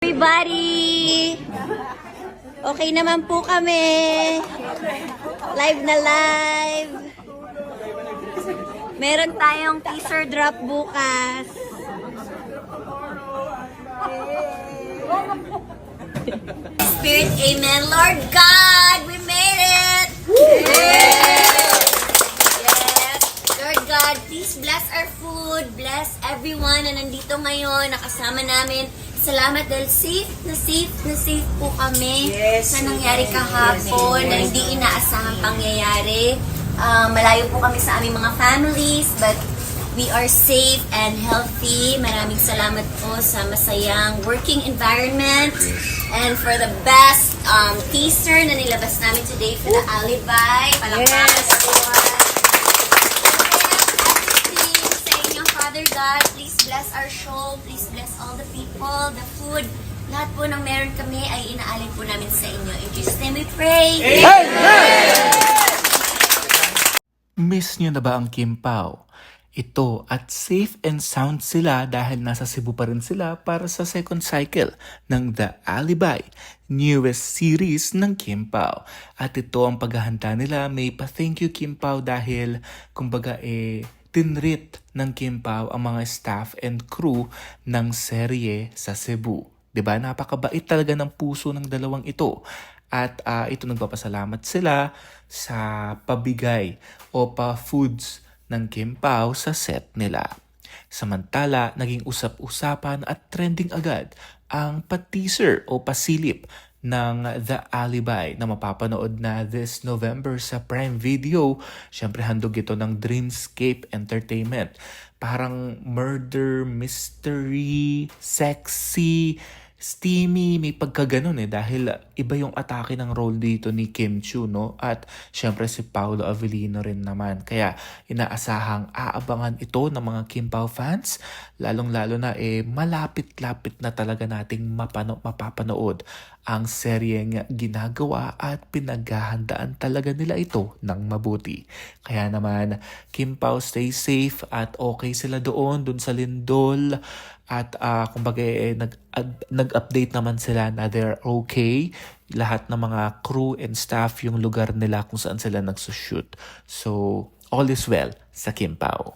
Everybody! Okay naman po kami. Live na live. Meron tayong teaser drop bukas. Spirit, amen. Lord God, we made it! Yes! Lord God, please bless our food. Bless everyone na nandito ngayon, nakasama namin. Salamat dahil safe po kami sa nangyari kahapon na hindi inaasahang pangyayari. Malayo po kami sa aming mga families, but we are safe and healthy. Maraming salamat po sa masayang working environment and for the best teaser na nilabas namin today for the Alibi. Palakpakan everyone. Everything sa inyong Father God, please bless our show. Please bless all the people, the food. Lahat po ng meron kami ay inaalin po namin sa inyo. In Jesus' name we pray. Miss nyo na ba ang Kim Pao? Ito at safe and sound sila dahil nasa Cebu pa rin sila para sa second cycle ng The Alibi, newest series ng Kim Pao. At ito ang paghahanda nila, may pa-thank you Kim Pao dahil kumbaga tinreat ng Kim Pao ang mga staff and crew ng serye sa Cebu. 'Di ba? Napakabait talaga ng puso ng dalawang ito. At ito nagpapasalamat sila sa pabigay o pa-foods ng Kim Pao sa set nila. Samantala, naging usap-usapan at trending agad ang pa-teaser o pasilip ng The Alibi na mapapanood na this November sa Prime Video. Siyempre, handog ito ng Dreamscape Entertainment. Parang murder, mystery, sexy, steamy, may pagkaganon dahil iba yung atake ng role dito ni Kim Chiu, no? At syempre si Paolo Avellino rin naman. Kaya inaasahang aabangan ito ng mga Kim Pao fans, lalong-lalo na malapit-lapit na talaga nating mapapanood ang seryeng ginagawa at pinaghahandaan talaga nila ito ng mabuti. Kaya naman, Kim Pao stay safe at okay sila doon sa Lindol. At kumbaga nag-update naman sila na they're okay. Lahat ng mga crew and staff yung lugar nila kung saan sila nagsushoot. So, all is well sa Kim Pao.